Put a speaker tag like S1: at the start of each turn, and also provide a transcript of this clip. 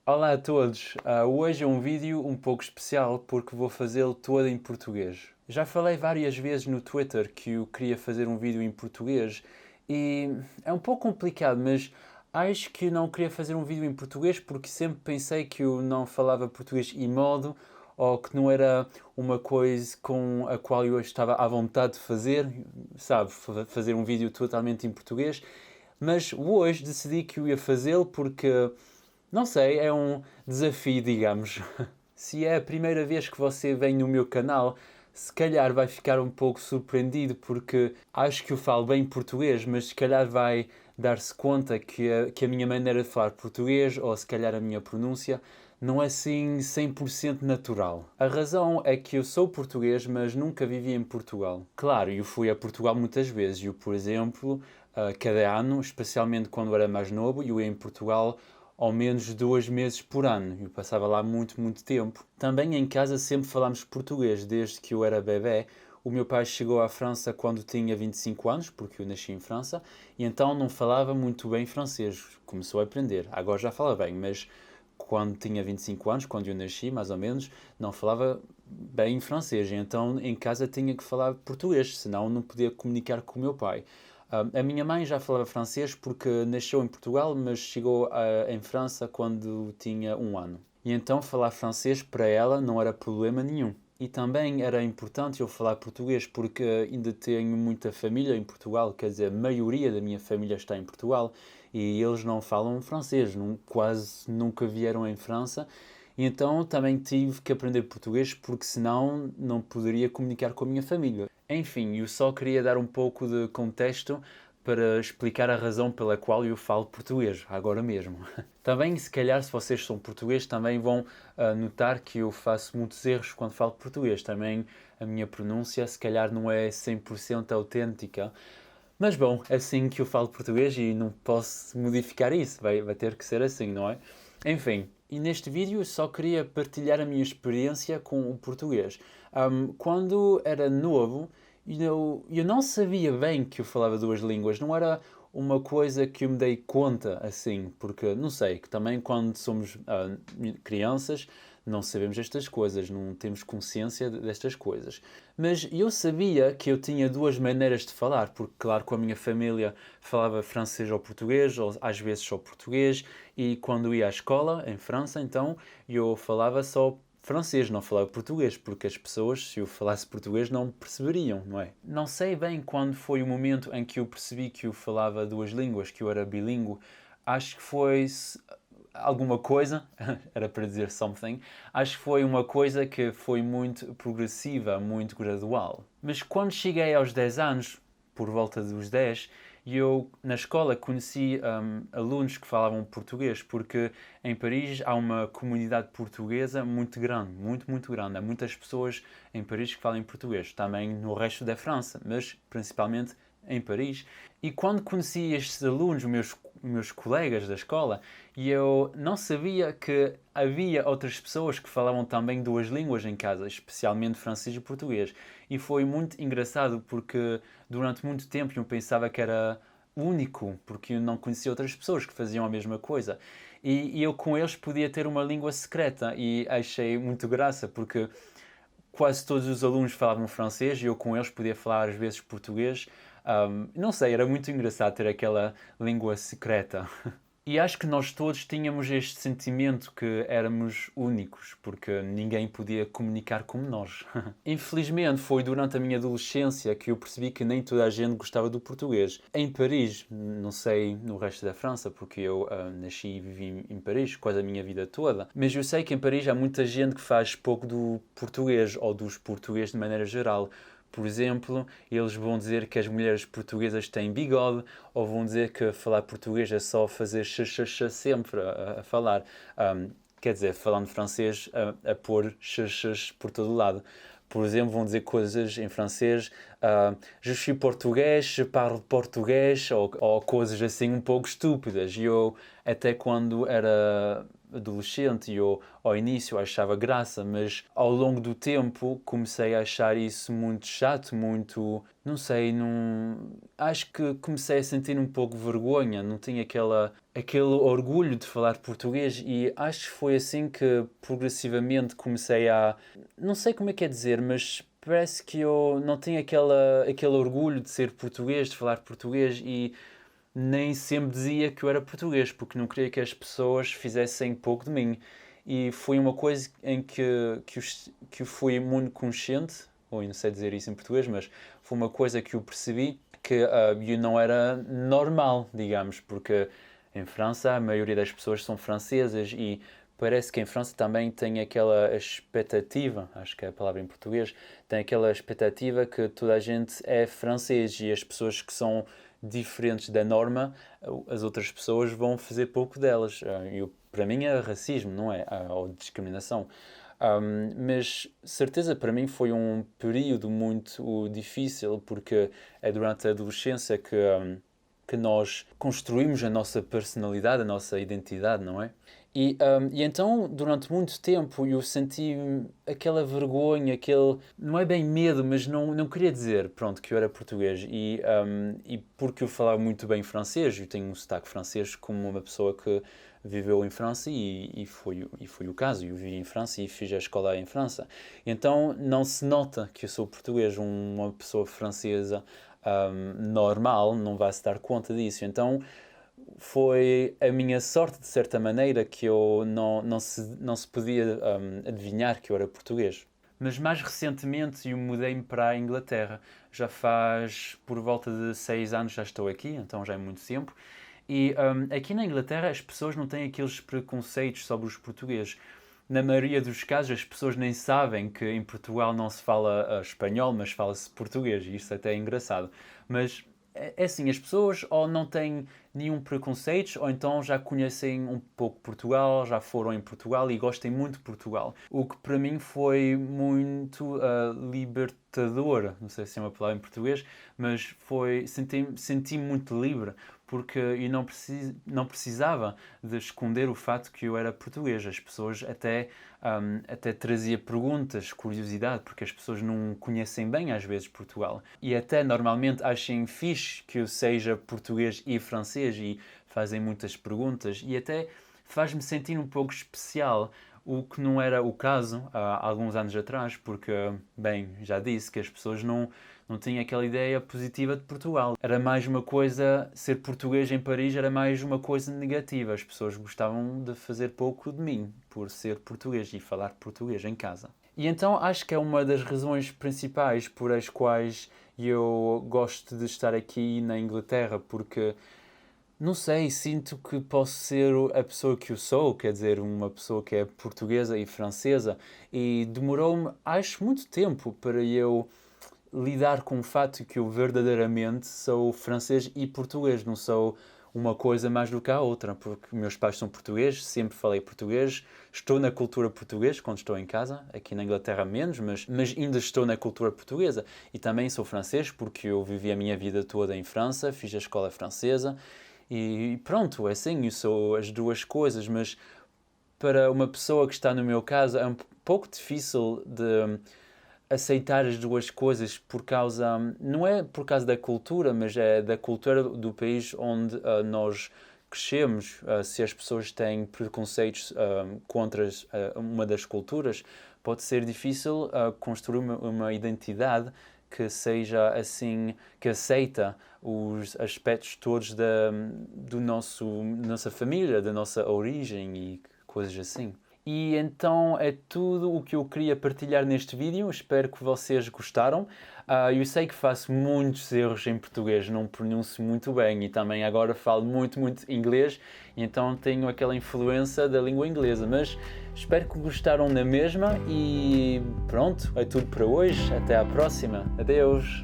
S1: Olá a todos! Hoje é um vídeo um pouco especial porque vou fazê-lo todo em português. Já falei várias vezes no Twitter que eu queria fazer um vídeo em português e é um pouco complicado, mas acho que não queria fazer um vídeo em português porque sempre pensei que eu não falava português e modo ou que não era uma coisa com a qual eu estava à vontade de fazer, sabe, fazer um vídeo totalmente em português. Mas hoje decidi que eu ia fazê-lo porque não sei, é um desafio, digamos. Se é a primeira vez que você vem no meu canal, se calhar vai ficar um pouco surpreendido porque acho que eu falo bem português, mas se calhar vai dar-se conta que a minha maneira de falar português, ou se calhar a minha pronúncia, não é assim 100% natural. A razão é que eu sou português, mas nunca vivi em Portugal. Claro, eu fui a Portugal muitas vezes. Eu, por exemplo, cada ano, especialmente quando era mais novo, eu ia em Portugal ao menos 2 meses por ano. Eu passava lá muito, muito tempo. Também em casa sempre falámos português, desde que eu era bebê. O meu pai chegou à França quando tinha 25 anos, porque eu nasci em França, e então não falava muito bem francês. Começou a aprender. Agora já fala bem, mas quando tinha 25 anos, quando eu nasci, mais ou menos, não falava bem francês. E então em casa tinha que falar português, senão não podia comunicar com o meu pai. A minha mãe já falava francês porque nasceu em Portugal, mas chegou em França quando tinha 1 ano. E então falar francês para ela não era problema nenhum. E também era importante eu falar português porque ainda tenho muita família em Portugal, quer dizer, a maioria da minha família está em Portugal e eles não falam francês, quase nunca vieram em França. E então também tive que aprender português porque senão não poderia comunicar com a minha família. Enfim, eu só queria dar um pouco de contexto para explicar a razão pela qual eu falo português, agora mesmo. Também, se calhar, se vocês são portugueses, também vão notar que eu faço muitos erros quando falo português. Também a minha pronúncia, se calhar, não é 100% autêntica. Mas bom, é assim que eu falo português e não posso modificar isso, vai ter que ser assim, não é? Enfim, e neste vídeo eu só queria partilhar a minha experiência com o português. Quando era novo, eu não sabia bem que eu falava duas línguas, não era uma coisa que eu me dei conta assim, porque não sei, que também quando somos crianças não sabemos estas coisas, não temos consciência destas coisas. Mas eu sabia que eu tinha duas maneiras de falar, porque, claro, com a minha família falava francês ou português, ou às vezes só português, e quando ia à escola, em França, então, eu falava só francês, não falava português, porque as pessoas, se eu falasse português, não perceberiam, não é? Não sei bem quando foi o momento em que eu percebi que eu falava duas línguas, que eu era bilíngue. Acho que foi alguma coisa, era para dizer something, acho que foi uma coisa que foi muito progressiva, muito gradual. Mas quando cheguei aos 10 anos, por volta dos 10, eu na escola conheci alunos que falavam português, porque em Paris há uma comunidade portuguesa muito grande, muito, muito grande. Há muitas pessoas em Paris que falam português, também no resto da França, mas principalmente em Paris. E quando conheci estes alunos, meus colegas da escola, e eu não sabia que havia outras pessoas que falavam também duas línguas em casa, especialmente francês e português. E foi muito engraçado porque durante muito tempo eu pensava que era único, porque eu não conhecia outras pessoas que faziam a mesma coisa. E eu com eles podia ter uma língua secreta e achei muito graça, porque quase todos os alunos falavam francês e eu com eles podia falar às vezes português. Não sei, era muito engraçado ter aquela língua secreta. E acho que nós todos tínhamos este sentimento que éramos únicos, porque ninguém podia comunicar como nós. Infelizmente, foi durante a minha adolescência que eu percebi que nem toda a gente gostava do português. Em Paris, não sei no resto da França, porque eu nasci e vivi em Paris quase a minha vida toda, mas eu sei que em Paris há muita gente que faz pouco do português, ou dos portugueses de maneira geral. Por exemplo, eles vão dizer que as mulheres portuguesas têm bigode, ou vão dizer que falar português é só fazer xaxaxa sempre a falar. Quer dizer, falando francês, a pôr xaxas por todo o lado. Por exemplo, vão dizer coisas em francês, je suis português, je parle português, ou coisas assim um pouco estúpidas. E eu, até quando era adolescente e eu ao início achava graça, mas ao longo do tempo comecei a achar isso muito chato, muito, não sei, acho que comecei a sentir um pouco vergonha, não tinha aquele orgulho de falar português e acho que foi assim que progressivamente comecei não sei como é que é dizer, mas parece que eu não tinha aquele orgulho de ser português, de falar português e nem sempre dizia que eu era português, porque não queria que as pessoas fizessem pouco de mim. E foi uma coisa em que eu fui muito consciente, ou eu não sei dizer isso em português, mas foi uma coisa que eu percebi que eu não era normal, digamos, porque em França a maioria das pessoas são francesas e parece que em França também tem aquela expectativa, acho que é a palavra em português, tem aquela expectativa que toda a gente é francês e as pessoas que são diferentes da norma, as outras pessoas vão fazer pouco delas. Para mim é racismo, não é? Ou discriminação. Mas certeza para mim foi um período muito difícil porque é durante a adolescência que nós construímos a nossa personalidade, a nossa identidade, não é? E então, durante muito tempo, eu senti aquela vergonha, não é bem medo, mas não queria dizer, pronto, que eu era português. E porque eu falava muito bem francês, eu tenho um sotaque francês como uma pessoa que viveu em França e foi o caso. Eu vivi em França e fiz a escola em França. Então, não se nota que eu sou português, uma pessoa francesa normal não vai se dar conta disso. Então, foi a minha sorte, de certa maneira, que eu não se podia adivinhar que eu era português. Mas mais recentemente eu mudei-me para a Inglaterra. Já faz por volta de 6 anos já estou aqui, então já é muito tempo. E aqui na Inglaterra as pessoas não têm aqueles preconceitos sobre os portugueses. Na maioria dos casos as pessoas nem sabem que em Portugal não se fala espanhol, mas fala-se português, e isso até é engraçado. Mas é assim, as pessoas ou não têm nenhum preconceito, ou então já conhecem um pouco Portugal, já foram em Portugal e gostem muito de Portugal. O que para mim foi muito libertador, não sei se é uma palavra em português, mas senti-me muito livre, porque eu não precisava de esconder o fato que eu era português. As pessoas até trazia perguntas, curiosidade, porque as pessoas não conhecem bem às vezes Portugal. E até normalmente achem fixe que eu seja português e francês e fazem muitas perguntas e até faz-me sentir um pouco especial, o que não era o caso há alguns anos atrás, porque, bem, já disse que as pessoas não tinham aquela ideia positiva de Portugal. Era mais uma coisa, ser português em Paris era mais uma coisa negativa. As pessoas gostavam de fazer pouco de mim, por ser português e falar português em casa. E então acho que é uma das razões principais por as quais eu gosto de estar aqui na Inglaterra, porque não sei, sinto que posso ser a pessoa que eu sou, quer dizer, uma pessoa que é portuguesa e francesa, e demorou-me, acho, muito tempo para eu lidar com o fato que eu verdadeiramente sou francês e português, não sou uma coisa mais do que a outra, porque meus pais são portugueses, sempre falei português, estou na cultura portuguesa quando estou em casa, aqui na Inglaterra menos, mas ainda estou na cultura portuguesa. E também sou francês porque eu vivi a minha vida toda em França, fiz a escola francesa e pronto, é assim, eu sou as duas coisas, mas para uma pessoa que está no meu caso é um pouco difícil de aceitar as duas coisas não é por causa da cultura, mas é da cultura do país onde nós crescemos. Se as pessoas têm preconceitos contra uma das culturas, pode ser difícil construir uma identidade que seja assim, que aceita os aspectos todos da nossa família, da nossa origem e coisas assim. E então é tudo o que eu queria partilhar neste vídeo, espero que vocês gostaram. Eu sei que faço muitos erros em português, não pronuncio muito bem e também agora falo muito inglês, e então tenho aquela influência da língua inglesa, mas espero que gostaram na mesma e pronto, é tudo para hoje, até à próxima, adeus!